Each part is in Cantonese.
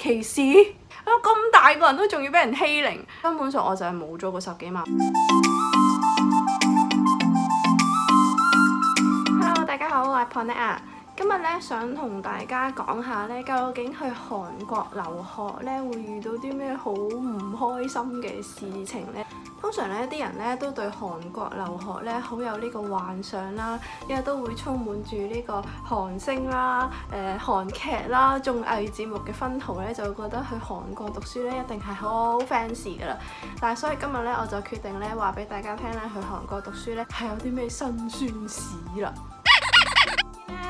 歧視？咁大個人都仲要俾人欺凌，根本上我就係冇咗個10幾萬。Hello， 大家好，我係 Ponet 啊。今日咧想同大家講下咧，究竟去韓國留學咧會遇到啲咩好唔開心嘅事情咧？通常咧啲人咧都對韓國留學咧好有呢個幻想啦，因為都會充滿住呢個韓星啦、韓劇啦、綜藝節目嘅薰陶咧，就會覺得去韓國讀書咧一定係好 fancy 噶啦。但係所以今日咧我就決定咧話俾大家聽咧，去韓國讀書咧係有啲咩辛酸史啦。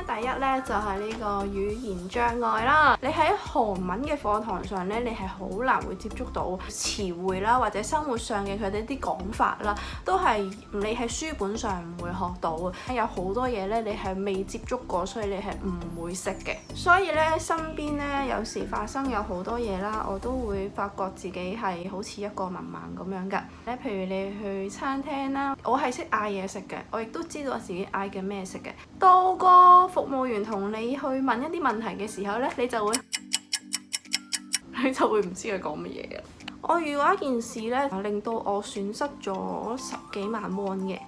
第一咧就係呢個語言障礙啦。你喺韓文嘅課堂上咧，你係好難會接觸到詞彙啦，或者生活上嘅佢哋啲講法啦，都係你喺書本上唔會學到嘅。有好多嘢咧，你係未接觸過，所以你係唔會識嘅。所以咧，身邊咧有時發生有好多嘢啦，我都會發覺自己係好似一個文盲咁樣㗎。咧，譬如你去餐廳啦，我係識嗌嘢食嘅，我亦都知道自己嗌緊咩食嘅。到個服務員同你去問一啲問題嘅時候咧，你就會唔知佢講乜嘢嘅。我遇過一件事咧，令到我損失咗10幾萬won嘅。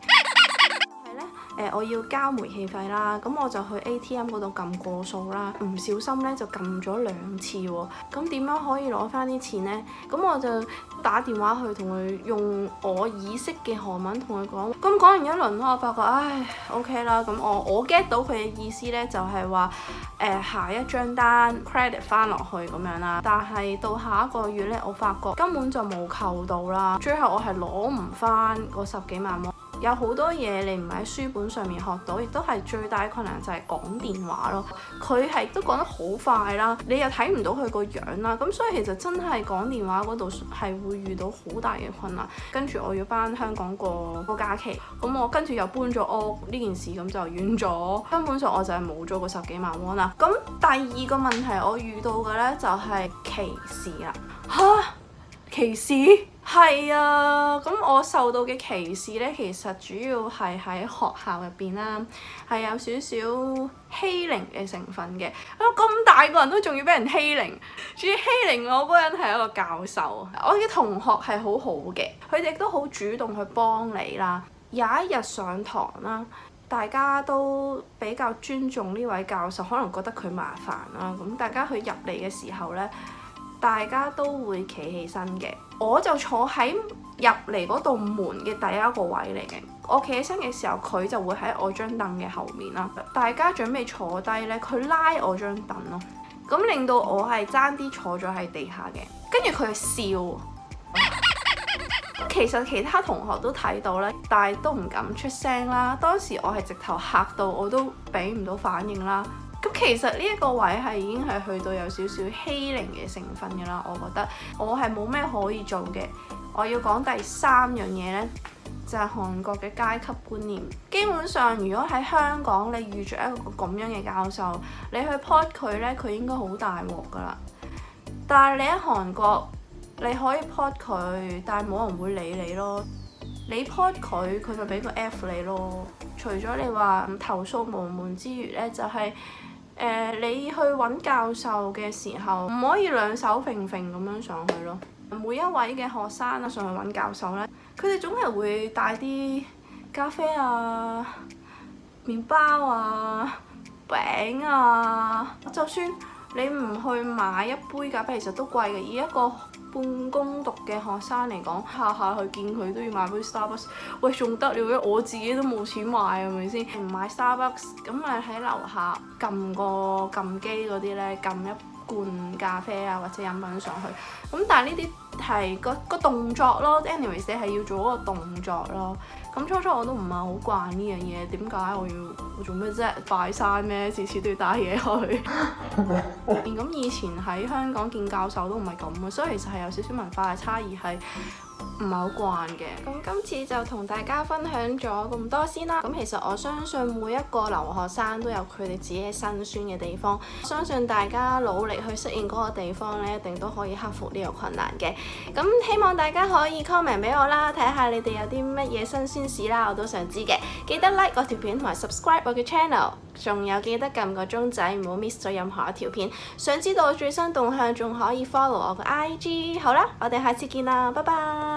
我要交煤氣費啦，咁我就去 ATM 嗰度撳過數啦，唔小心咧就撳咗2次喎。咁點樣可以攞翻啲錢呢？咁我就打電話去同佢用我耳識嘅韓文同佢講。咁講完一輪啦，我發覺OK 啦。咁我 get 到佢嘅意思咧，就係話下一張單 credit 翻落去咁樣啦。但係到下一個月咧，我發覺根本就冇扣到啦。最後我係攞唔翻嗰10幾萬喎。有好多嘢你唔喺書本上面學到，亦都係最大困難就係講電話咯。佢係都講得好快啦，你又睇唔到佢個樣啦，咁所以其實真係講電話嗰度係會遇到好大嘅困難。跟住我要翻香港過個假期，咁我跟住又搬咗屋，呢件事咁就遠咗，根本上我就係冇咗個10幾萬won啦。咁第二個問題我遇到嘅呢，就係歧視啦。歧視？係啊，咁我受到嘅歧視呢，其實主要係喺學校入邊啦，係有少少欺凌嘅成分嘅。咁大個人都仲要俾人欺凌，仲要欺凌我嗰人係一個教授。我嘅同學係好好嘅，佢哋都好主動去幫你啦。有一日上堂啦，大家都比較尊重呢位教授，可能覺得佢麻煩啦。咁大家去入嚟嘅時候呢，大家都會企起身嘅。我就坐喺入嚟嗰道門嘅第一個位嚟嘅。我企起身嘅時候，佢就會喺我張凳嘅後面啦。大家準備坐低呢，佢拉我張凳咯，咁令到我係爭啲坐咗喺地下嘅。跟住佢笑。其實其他同學都睇到啦，但係都唔敢出聲啦。當時我係直頭嚇到，我都俾唔到反應啦。咁其實呢一個位係已經係去到有少少欺凌嘅成分㗎啦，我覺得我係冇咩可以做嘅。我要講第3樣嘢呢，就係韓國嘅階級觀念。基本上如果喺香港你遇着一個咁樣嘅教授，你去 pod 佢呢，佢應該好大鑊㗎啦。但係你喺韓國，你可以 pod 佢，但係冇人會理你咯。你 pod 佢，佢咪俾個 F 你咯。除咗你話投訴無門之餘呢，就係你去揾教授嘅時候，唔可以兩手揈揈咁樣上去咯。每一位嘅學生啊，上去揾教授呢，佢哋總係會帶啲咖啡啊、麵包啊、餅啊。就算你唔去買一杯咖啡，其實都貴嘅。以一個半工讀嘅學生嚟講，下下去見佢都要買杯 Starbucks。喂，仲得了嘅，我自己都冇錢買，係咪先？唔買 Starbucks，咁咪喺樓下撳個撳機嗰啲呢，撳一罐咖啡啊或者飲品上去。咁但係呢啲係個動作咯。anyways， 你係要做嗰個動作咯。咁初初我都唔係好慣呢樣嘢，點解我做咩啫？拜山咩？次次都要帶嘢去。咁以前喺香港見教授都唔係咁嘅，所以其實係有少少文化嘅差異，係唔係好慣嘅。咁今次就同大家分享咗咁多先啦。咁其實我相信每一個留學生都有佢哋自己嘅辛酸嘅地方，相信大家努力去適應嗰個地方咧，一定都可以克服呢個困難嘅。咁希望大家可以 comment 俾我啦，睇下你哋有啲乜嘢辛酸史啦，我都想知嘅。記得 like 我條片同埋 subscribe 我嘅 channel。仲有記得撳個鐘仔，唔好 miss 咗任何一條片。想知道最新動向，仲可以 follow 我個 IG。好啦，我哋下次見啦，拜拜。